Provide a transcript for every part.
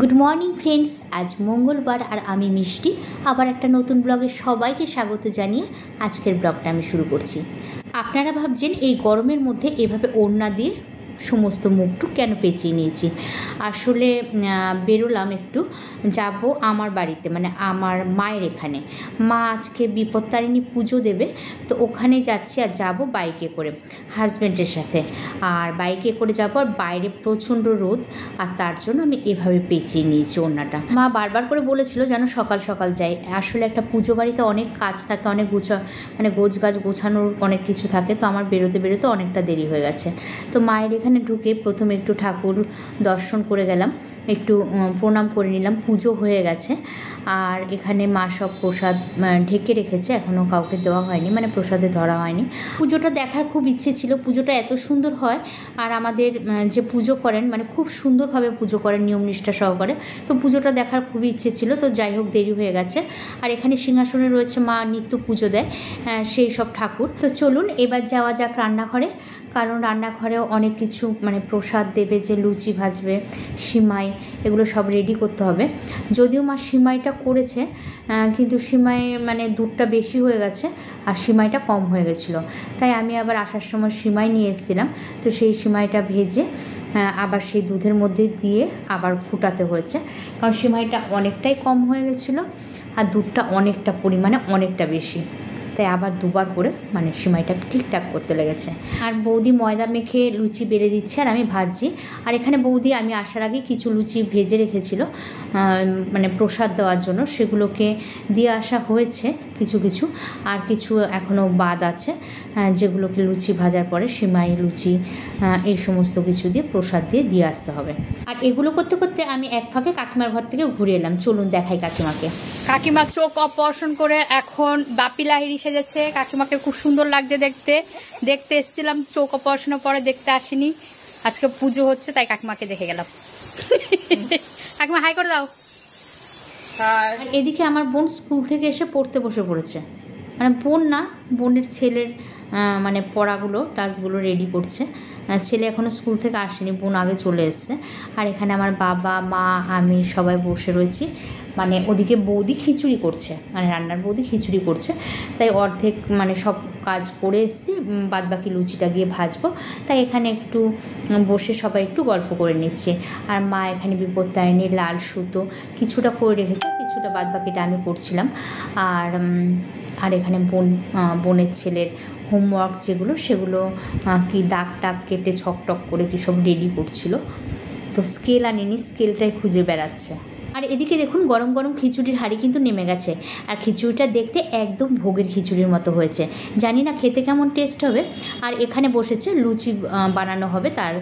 Good morning friends, আজ মঙ্গলবার আর আমি মিষ্টি আবার একটা নতুন ব্লগে সবাইকে স্বাগত জানিয়ে আজকের ব্লগটা আমি শুরু করছি। আপনারা ভাবছেন এই গরমের মধ্যে এভাবে ওড়না দিয়ে সমস্ত মুখটু কেন পেঁচিয়ে নিয়েছি। আসলে বেরোলাম একটু, যাব আমার বাড়িতে, মানে আমার মায়ের এখানে। মা আজকে বিপত্তারিণী পুজো দেবে, তো ওখানে যাচ্ছি আর যাব বাইকে করে হাজব্যান্ডের সাথে। আর বাইকে করে যাবো, আর বাইরে প্রচণ্ড রোদ, আর তার জন্য আমি এভাবে পেঁচিয়ে নিয়েছি ওড়নাটা। মা বারবার করে বলেছিল যেন সকাল সকাল যাই। আসলে একটা পুজো বাড়িতে অনেক কাজ থাকে, অনেক গোছ গাছ গোছানোর অনেক কিছু থাকে, তো আমার বেরোতে বেরোতে অনেকটা দেরি হয়ে গেছে। তো মায়ের এখানে ঢুকে প্রথমে একটু ঠাকুর দর্শন করে গেলাম, একটু প্রণাম করে নিলাম। পুজো হয়ে গেছে, আর এখানে মা সব প্রসাদ ঢেকে রেখেছে, এখনও কাউকে দেওয়া হয়নি, মানে প্রসাদে ধরা হয়নি। পুজোটা দেখার খুব ইচ্ছে ছিল, পুজোটা এত সুন্দর হয়। আর আমাদের যে পুজো করেন, মানে খুব সুন্দরভাবে পুজো করেন, নিয়ম নিষ্ঠা সহকারে। তো পুজোটা দেখার খুবই ইচ্ছে ছিল, তো যাই হোক দেরি হয়ে গেছে। আর এখানে সিংহাসনে রয়েছে মা নিত্য পুজো দেয় সেই সব ঠাকুর। তো চলুন এবার যাওয়া যাক রান্নাঘরে, কারণ রান্নাঘরেও অনেক কিছু মানে প্রসাদ দেবে, যে লুচি ভাজবে, সিমাই, এগুলো সব রেডি করতে হবে। যদিও মা সিমাইটা করেছে, কিন্তু সিমাই মানে দুধটা বেশি হয়ে গেছে আর সিমাইটা কম হয়ে গেছিলো, তাই আমি আবার আসার সময় সিমাই নিয়ে এসেছিলাম। তো সেই সিমাইটা ভেজে আবার সেই দুধের মধ্যে দিয়ে আবার ফুটাতে হয়েছে, কারণ সিমাইটা অনেকটাই কম হয়ে গেছিলো আর দুধটা অনেকটা পরিমাণে অনেকটা বেশি, তাই আবার দুবার করে মানে সিমাইটা ঠিকঠাক করতে লেগেছে। আর বৌদি ময়দা মেখে লুচি বেলে দিচ্ছে আর আমি ভাজছি। আর এখানে বৌদি আমি আসার আগে কিছু লুচি ভেজে রেখেছিল মানে প্রসাদ দেওয়ার জন্য, সেগুলোকে দিয়ে আসা হয়েছে কিছু কিছু, আর কিছু এখনও বাদ আছে, যেগুলোকে লুচি ভাজার পরে সিমাই, লুচি, এই সমস্ত কিছু দিয়ে প্রসাদ দিয়ে আসতে হবে। আর এগুলো করতে করতে আমি এক ফাঁকে কাকিমার ঘর থেকে ঘুরে এলাম। চলুন দেখাই কাকিমাকে। কাকিমা চোখ অপারেশন করে এখন বাপি লাহিড়ি সেজেছে। কাকিমাকে খুব সুন্দর লাগছে দেখতে এসেছিলাম, চোখ অপারেশনের পরে দেখতে আসিনি। আজকে পুজো হচ্ছে তাই কাকিমাকে দেখে গেলাম। কাকিমা হাই করে দাও। আর এদিকে আমার বোন স্কুল থেকে এসে পড়তে বসে পড়েছে, মানে বোন না, বোনের ছেলের মানে পড়াগুলো টাস্কগুলো রেডি করছে। ছেলে এখনও স্কুল থেকে আসেনি, বোন আগে চলে এসছে। আর এখানে আমার বাবা, মা, আমি সবাই বসে রয়েছি। মানে ওদিকে বৌদি খিচুড়ি করছে, মানে রান্নার বৌদি খিচুড়ি করছে, তাই অর্ধেক মানে সব কাজ করে এসেছি, বাদ বাকি লুচিটা গিয়ে ভাজবো, তাই এখানে একটু বসে সবাই একটু গল্প করে নিচ্ছে। আর মা এখানে বিপত্তারিণী লাল সুতো কিছুটা করে রেখেছে, কিছুটা বাদ বাকিটা আমি করছিলাম। আর এখানে বোনের ছেলের হোমওয়ার্ক যেগুলো, সেগুলো কি দাগ টাগ কেটে ছকটক করে কি সব রেডি করছিল। তো স্কেল আনিনি, স্কেলটাই খুঁজে বেড়াচ্ছে। আর এদিকে দেখুন গরম গরম খিচুড়ির হাঁড়ি কিন্তু নেমে গেছে, আর খিচুড়িটা দেখতে একদম ভোগের খিচুড়ির মতো হয়েছে, জানি না খেতে কেমন টেস্ট হবে। আর এখানে বসেছে লুচি বানানো হবে, তার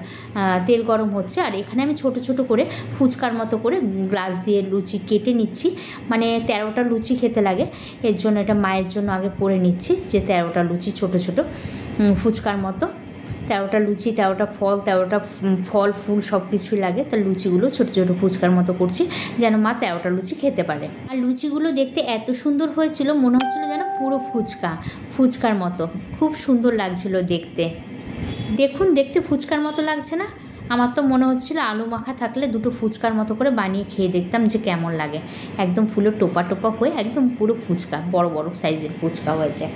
তেল গরম হচ্ছে। আর এখানে আমি ছোট ছোট করে ফুচকার মতো করে গ্লাস দিয়ে লুচি কেটে নিচ্ছি, মানে 13টা লুচি খেতে লাগে, এর জন্য এটা মায়ের জন্য আগে করে নিচ্ছি, যে 13টা লুচি ছোট ছোট ফুচকার মতো। 13টা লুচি, 13টা ফল, 13টা ফল ফুল সব কিছুই লাগে, তার লুচিগুলো ছোটো ছোটো ফুচকার মতো করছি, যেন মা 13টা লুচি খেতে পারে। আর লুচিগুলো দেখতে এত সুন্দর হয়েছিল, মনে হচ্ছিলো যেন পুরো ফুচকার মতো, খুব সুন্দর লাগছিল দেখতে। দেখুন দেখতে ফুচকার মতো লাগছে না? আমার তো মনে হচ্ছিলো আলু মাখা থাকলে দুটো ফুচকার মতো করে বানিয়ে খেয়ে দেখতাম যে কেমন লাগে। একদম ফুলে টোপা টোপা হয়ে একদম পুরো ফুচকা, বড় বড় সাইজের ফুচকা হয়েছে।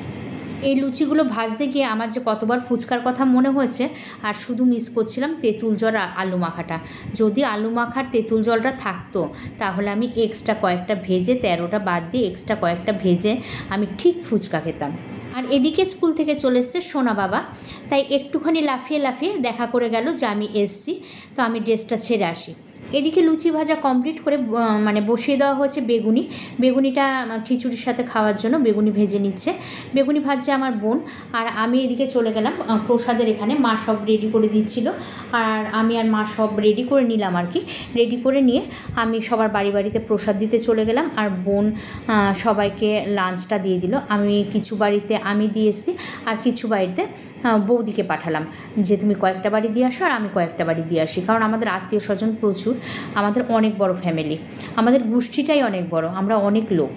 এই লুচিগুলো ভাজতে গিয়ে আমার যে কতবার ফুচকার কথা মনে হয়েছে, আর শুধু মিস করছিলাম তেঁতুল জল আর আলু মাখাটা। যদি আলু মাখার তেঁতুল জলটা থাকতো, তাহলে আমি এক্সট্রা কয়েকটা ভেজে, 13টা বাদ দিয়ে এক্সট্রা কয়েকটা ভেজে আমি ঠিক ফুচকা খেতাম। আর এদিকে স্কুল থেকে চলে এসছে সোনা বাবা, তাই একটুখানি লাফিয়ে লাফিয়ে দেখা করে গেল যে আমি এসছি, তো আমি ড্রেসটা ছেড়ে আসি। এদিকে লুচি ভাজা কমপ্লিট করে মানে বসিয়ে দেওয়া হয়েছে বেগুনিটা খিচুড়ির সাথে খাওয়ার জন্য বেগুনি ভেজে নিচ্ছে। বেগুনি ভাজছে আমার বোন, আর আমি এদিকে চলে গেলাম প্রসাদের এখানে। মা সব রেডি করে দিচ্ছিল, আর আমি আর মা সব রেডি করে নিলাম আর কি। রেডি করে নিয়ে আমি সবার বাড়িতে প্রসাদ দিতে চলে গেলাম, আর বোন সবাইকে লাঞ্চটা দিয়ে দিল। আমি কিছু বাড়িতে আমি দিয়ে এসেছি, আর কিছু বাড়িতে বৌদিকে পাঠালাম যে তুমি কয়েকটা বাড়ি দিয়ে আসো আর আমি কয়েকটা বাড়ি দিয়ে আসি, কারণ আমাদের আত্মীয় স্বজন প্রচুর, আমাদের অনেক বড় ফ্যামিলি, আমাদের গোষ্ঠীটাই অনেক বড়, আমরা অনেক লোক,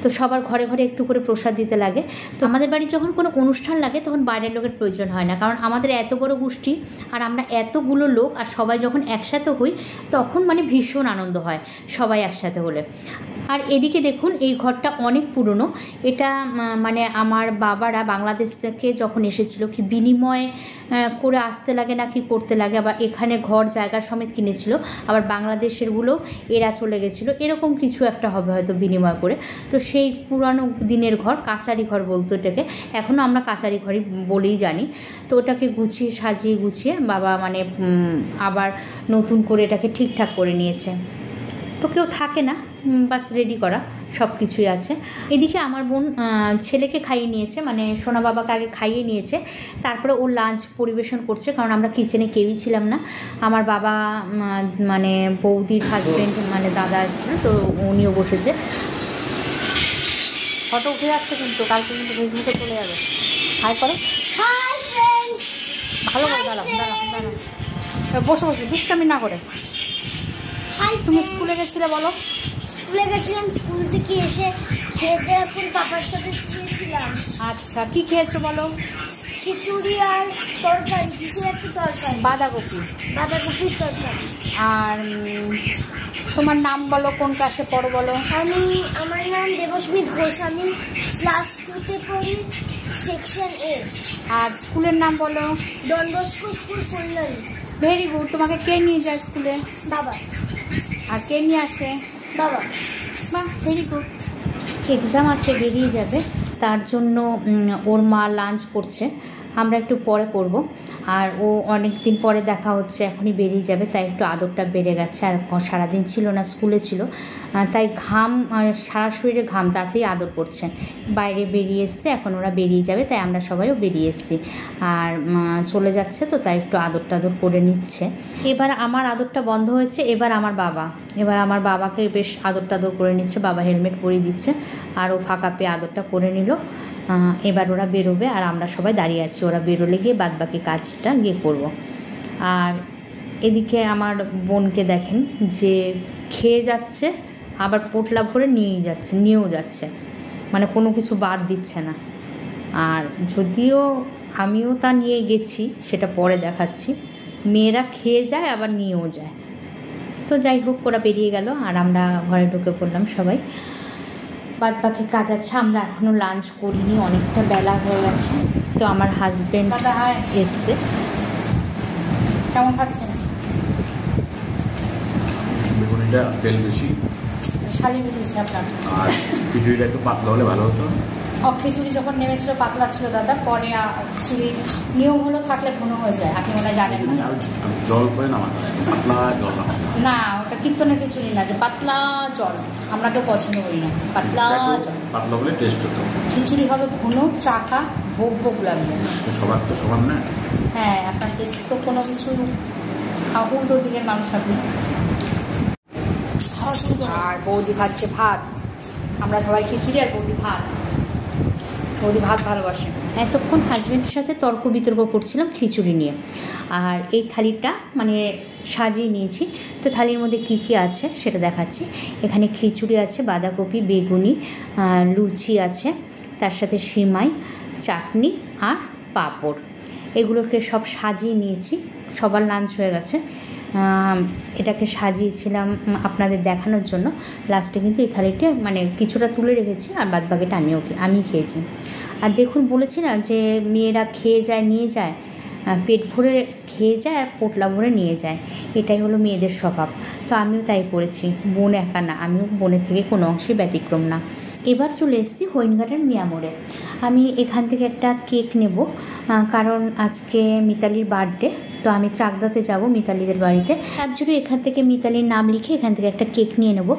তো সবার ঘরে ঘরে একটু করে প্রসাদ দিতে লাগে। তো আমাদের বাড়ি যখন কোনো অনুষ্ঠান লাগে তখন বাইরের লোকের প্রয়োজন হয় না, কারণ আমাদের এত বড় গোষ্ঠী আর আমরা এতগুলো লোক, আর সবাই যখন একসাথে হই তখন মানে ভীষণ আনন্দ হয় সবাই একসাথে হলে। আর এদিকে দেখুন এই ঘরটা অনেক পুরনো। এটা মানে আমার বাবারা বাংলাদেশ থেকে যখন এসেছিল কি বিনিময় করে আসতে লাগে না কি করতে লাগে, আবার এখানে ঘর জায়গা সমেত কিনেছিল, আবার বাংলাদেশেরগুলো এরা চলে গেছিলো, এরকম কিছু একটা হবে হয়তো বিনিময় করে। তো সেই পুরানো দিনের ঘর, কাচারি ঘর বলতো এটাকে, এখনও আমরা কাচারি ঘরই বলেই জানি। তো ওটাকে গুছিয়ে সাজিয়ে গুছিয়ে বাবা মানে আবার নতুন করে এটাকে ঠিকঠাক করে নিয়েছে। তো কেউ থাকে না, বাস রেডি করা সব কিছুই আছে। এদিকে আমার বোন ছেলেকে খাইয়ে নিয়েছে, মানে সোনা বাবাকে আগে খাইয়ে নিয়েছে, তারপরে ও লাঞ্চ পরিবেশন করছে, কারণ আমরা কিচেনে কেউই ছিলাম না। আমার বাবা মানে বৌদির হাজব্যান্ড মানে দাদা এসেছিলো, তো উনিও বসেছে। ফটো উঠে যাচ্ছে কিন্তু, কালকে কিন্তু ফেসবুকে চলে যাবে। হাই করো, হাই ফ্রেন্ডস। ভালো করে দাঁড়াও দাঁড়াও দাঁড়াও, বসে বসে দুষ্টামি না করে। হাই, তুমি স্কুলে গেছিলে বলো? স্কুলে গেছিলাম, স্কুল থেকে এসে খেতে এখন পাপার সাথে শুয়েছিলাম। আচ্ছা, কি খেয়েছো বলো? খিচুড়ি আর তরকারি, কিসের একটা তরকারি, বাঁধাকপির তরকারি। আর তোমার নাম বলো, কোন ক্লাসে পড়ো বলো? আমার নাম দেবস্মিত ঘোষ, আমি ক্লাস 2-তে পড়ি, সেকশন এ। আর স্কুলের নাম বলো? Don Bosco school, Kalyani. Very good. তোমাকে কে নিয়ে যায় স্কুলে? বাবা। আর কে নিয়ে আসে? বাবা। বাহ, ভেরি গুড। এক্সাম আছে, বেরিয়ে যাবে, তার জন্য ওর মা লাঞ্চ করছে, আমরা একটু পরে করব। আর ও অনেক দিন পরে দেখা হচ্ছে, এখনই বেরিয়ে যাবে, তাই একটু আদরটা বেড়ে গেছে। আর সারাদিন ছিল না, স্কুলে ছিল, তাই ঘাম, সারা শরীরে ঘাম, তাতেই আদর করছে। বাইরে বেরিয়ে এসছে, এখন ওরা বেরিয়ে যাবে, তাই আমরা সবাইও বেরিয়ে এসেছি। আর চলে যাচ্ছে তো, তাই একটু আদর টাদর করে নিচ্ছে। এবার আমার আদরটা বন্ধ হয়েছে, এবার আমার বাবাকে বেশ আদর টাদর করে নিচ্ছে। বাবা হেলমেট পরিয়ে দিচ্ছে, আর ও ফাঁকা পেয়ে আদরটা করে নিল। এবার ওরা বেরোবে, আর আমরা সবাই দাঁড়িয়ে আছি, ওরা বেরোলে গিয়ে বাদবাকি কাজটা গিয়ে করব। আর এদিকে আমার বোনকে দেখেন যে খেয়ে যাচ্ছে, আবার পোটলা ভরে নিয়েও যাচ্ছে, মানে কোনো কিছু বাদ দিচ্ছে না। আর যদিও আমিও তা নিয়ে গেছি, সেটা পরে দেখাচ্ছি। মেয়েরা খেয়ে যায় আবার নিয়েও যায়। তো যাই হোক, ওরা বেরিয়ে গেল, আর আমরা ঘরে ঢুকে পড়লাম সবাই। বাদ বাকি কাজ আছে, আমরা এখনও লাঞ্চ করিনি, অনেকটা বেলা হয়ে গেছে। তো আমার হাজব্যান্ড এসছে। কেমন খাচ্ছেন? বেগুনিটা তেল বেশি, শালি বেঁচেছে আপনার। আর খিচুড়িটা একটু পাতলা হলে ভালো হতো। খিচুড়ি যখন নেমেছিল পাতলা ছিল দাদা, পরে খিচুড়ি নিয়ম হলো থাকলে ঘন হয়ে যায়, আপনি মনে জানেন না। জল করে নামাতে হয়, পাতলা জল নামাতে হয়। না, ওটা কীর্তনের খিচুড়ি না যে পাতলা জল, আমরা কেউ পছন্দ করি না পাতলা জল। পাতলা হলে টেস্ট হতো। খিচুড়ি হবে ঘন, চাকা, ভোগ লাগবে। সবার তো সবার না। হ্যাঁ, আপনার টেস্ট তো কোনো কিছু উল্টো দিকের মানুষ আপনি। আর বৌদি খাচ্ছে ভাত, আমরা সবাই খিচুড়ি আর বৌদি ভাত ভালোবাসে। এতক্ষণ হাজব্যান্ডের সাথে তর্ক বিতর্ক করছিলাম খিচুড়ি নিয়ে। আর এই থালিটা মানে সাজিয়ে নিয়েছি, তো থালির মধ্যে কী কী আছে সেটা দেখাচ্ছি। এখানে খিচুড়ি আছে, বাঁধাকপি, বেগুনি, লুচি আছে, তার সাথে সিমাই, চাটনি আর পাঁপড়, এগুলোকে সব সাজিয়ে নিয়েছি। সবার লাঞ্চ হয়ে গেছে, এটাকে সাজিয়েছিলাম আপনাদের দেখানোর জন্য। লাস্টে কিন্তু এই থালিটা মানে কিছুটা তুলে রেখেছি, আর বাদ বাকিটা আমি খেয়েছি। আর দেখুন, বলেছি না যে মেয়েরা খেয়ে যায় নিয়ে যায়, পেট ভরে খেয়ে যায় আর পোটলা ভরে নিয়ে যায়, এটাই হলো মেয়েদের স্বভাব। তো আমিও তাই করেছি, বোন একা না, আমিও বোনের থেকে কোনো অংশে ব্যতিক্রম না। এবার চলে এসেছি হরিণঘাটের মিয়ামোড়ে। আমি এখান থেকে একটা কেক নেব, কারণ আজকে মিতালির বার্থডে, তো আমি চাকদাতে যাব মিতালিদের বাড়িতে। তার জন্য এখান থেকে মিতালির নাম লিখে এখান থেকে একটা কেক নিয়ে নেব।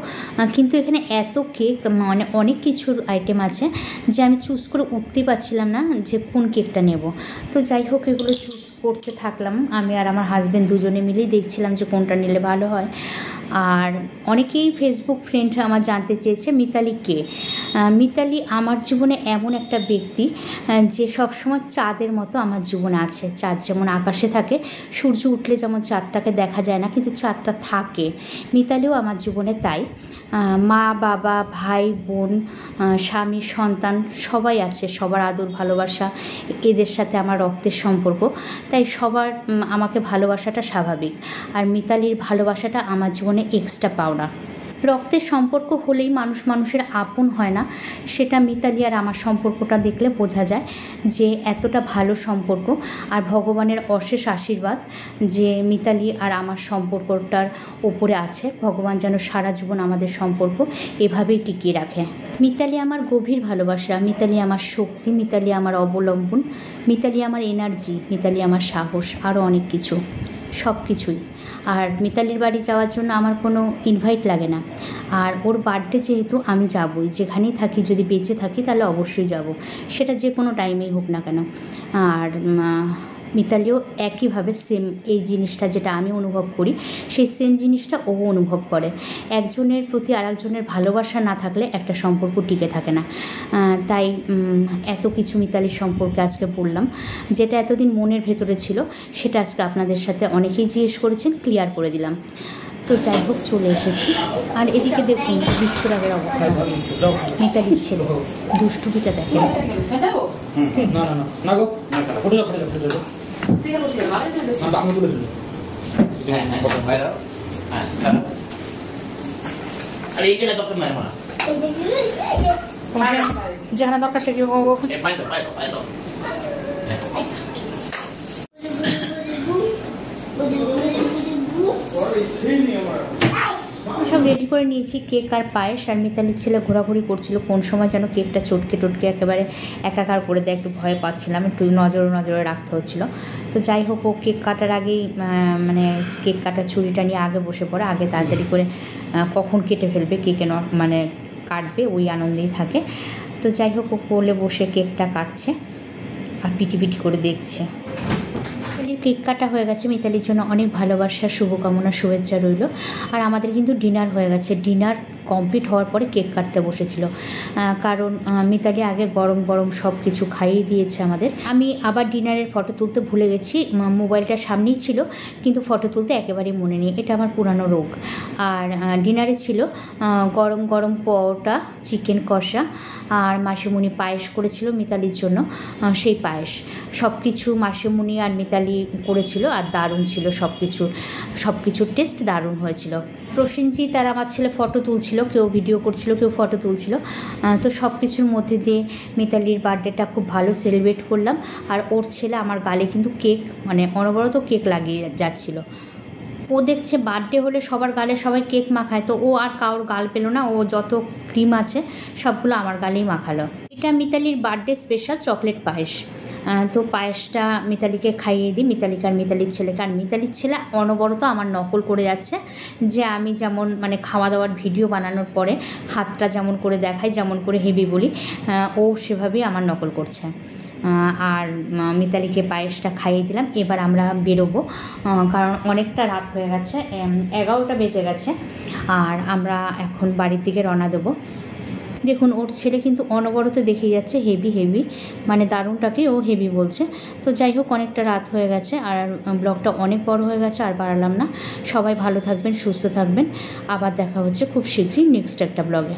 কিন্তু এখানে এত কেক, মানে অনেক কিছুর আইটেম আছে যে আমি চুজ করে উঠতে পারছিলাম না যে কোন কেকটা নেব। তো যাই হোক, এগুলো চুজ করতে থাকলাম, আমি আর আমার হাজব্যান্ড দুজনে মিলেই দেখছিলাম যে কোনটা নিলে ভালো হয়। আর অনেকেই ফেসবুক ফ্রেন্ড আমার জানতে চেয়েছে মিতালি কে। মিতালি আমার জীবনে এমন একটা ব্যক্তি যে সবসময় চাঁদের মতো আমার জীবনে আছে। চাঁদ যেমন আকাশে থাকে, সূর্য উঠলে যেমন চাঁদটাকে দেখা যায় না, কিন্তু চাঁদটা থাকে, মিতালিও আমার জীবনে তাই। মা বাবা ভাই বোন স্বামী সন্তান সবাই আছে, সবার আদর ভালোবাসা এদের সাথে আমার রক্তের সম্পর্ক, তাই সবার আমাকে ভালোবাসাটা স্বাভাবিক। আর মিতালির ভালোবাসাটা আমার জীবনে এক্সট্রা পাওনা। রক্তের সম্পর্ক হলেই মানুষ মানুষের আপন হয় না, সেটা মিতালি আর আমার সম্পর্কটা দেখলে বোঝা যায় যে এতটা ভালো সম্পর্ক। আর ভগবানের অশেষ আশীর্বাদ যে মিতালি আর আমার সম্পর্কটার ওপরে আছে। ভগবান যেন সারা জীবন আমাদের সম্পর্ক এভাবেই টিকিয়ে রাখে। মিতালি আমার গভীর ভালোবাসা, মিতালি আমার শক্তি, মিতালি আমার অবলম্বন, মিতালি আমার এনার্জি, মিতালি আমার সাহস, আরও অনেক কিছু, সব কিছুই। আর মিতালির বাড়ি যাওয়ার জন্য আমার কোনো ইনভাইট লাগে না। আর ওর বার্থডে যেহেতু আমি যাবই, যেখানেই থাকি, যদি বেঁচে থাকি তাহলে অবশ্যই যাব, সেটা যে কোনো টাইমেই হোক না কেন। আর মিতালিও একইভাবে সেম এই জিনিসটা যেটা আমি অনুভব করি সেই সেম জিনিসটা ও অনুভব করে। একজনের প্রতি আরেকজনের ভালোবাসা না থাকলে একটা সম্পর্ক টিকে থাকে না। তাই এত কিছু মিতালির সম্পর্কে আজকে বললাম, যেটা এতদিন মনের ভেতরে ছিল সেটা আজকে আপনাদের সাথে অনেকেই জিজ্ঞেস করেছেন, ক্লিয়ার করে দিলাম। তো যাই হোক, চলে এসেছি। আর এদিকে দেখুন বিশ্বরাগের অবস্থা, মিতালির ছেলে দুষ্টুপিটা দেখেন। যেখানে দরকার সে সব রেডি করে নিয়েছি, কেক আর পায়েস। আর মিতালির ছেলে ঘোরাঘুরি করছিল, কোন সময় যেন কেকটা চটকে টটকে একেবারে একাকার করে দেয়, একটু ভয় পাচ্ছিলাম, একটু নজরে রাখতে হচ্ছিলো। তো যাই হোক, ও কেক কাটার আগেই মানে কেক কাটার ছুরিটা নিয়ে আগে বসে পড়ে, আগে তাড়াতাড়ি করে কখন কেটে ফেলবে, কেকে মানে কাটবে, ওই আনন্দেই থাকে। তো যাই হোক, ও কোলে বসে কেকটা কাটছে আর পিটি করে দেখছে। কেক কাটা হয়ে গেছে, মিতালির জন্য অনেক ভালোবাসা, শুভকামনা, শুভেচ্ছা রইল। আর আমাদের কিন্তু ডিনার হয়ে গেছে। ডিনার কমপ্লিট হওয়ার পরে কেক কাটতে বসেছিল, কারণ মিতালি আগে গরম গরম সব কিছু খাইয়ে দিয়েছে আমাদের। আমি আবার ডিনারের ফটো তুলতে ভুলে গেছি, মোবাইলটা সামনেই ছিল কিন্তু ফটো তুলতে একেবারেই মনে নেই, এটা আমার পুরানো রোগ। আর ডিনারে ছিল গরম গরম পরোটা, চিকেন কষা, আর মাসিমণি পায়েস করেছিল মিতালির জন্য। সেই পায়েস সব কিছু মাসিমণি আর মিতালি করেছিল, আর দারুণ ছিল সব কিছুর টেস্ট দারুণ হয়েছিল। প্রসেনজিৎ আর আমার ছেলে ফটো তুলছিল, কেউ ভিডিও করছিল, কেউ ফটো তুলছিল। তো সব কিছুর মধ্যে দিয়ে মিতালির বার্থডেটা খুব ভালো সেলিব্রেট করলাম। আর ওর ছেলে আমার গালে কিন্তু কেক, মানে অনবরত কেক লাগিয়ে যাচ্ছিল। ও দেখছে বার্থডে হলে সবার গালে সবাই কেক মাখায়, তো ও আর কারোর গাল পেলো না, ও যত ক্রিম আছে সবগুলো আমার গালেই মাখালো। এটা মিতালির বার্থডে স্পেশাল চকলেট পায়েস। তো পায়েসটা মিতালিকে খাইয়ে দিই, মিতালিকে আর মিতালির ছেলেকে। আর মিতালির ছেলে অনবরত আমার নকল করে যাচ্ছে, যে আমি যেমন মানে খাওয়া দাওয়ার ভিডিও বানানোর পরে হাতটা যেমন করে দেখাই, যেমন করে হেভি বলি, ও সেভাবেই আমার নকল করছে। আর মিতালিকে পায়েসটা খাইয়ে দিলাম। এবার আমরা বেরোবো, কারণ অনেকটা রাত হয়ে গেছে, 11টা বেজে গেছে। আর আমরা এখন বাড়ির দিকে রওনা দেবো। দেখুন ওর ছেলে কিন্তু অনবরত দেখে যাচ্ছে হেভি, মানে দারুণটাকেই ও হেভি বলছে। তো যাই হোক, অনেকটা রাত হয়ে গেছে আর ব্লগটা অনেক বড় হয়ে গেছে, আর বাড়ালাম না। সবাই ভালো থাকবেন, সুস্থ থাকবেন। আবার দেখা হচ্ছে খুব শীঘ্রই নেক্সট একটা ব্লগে।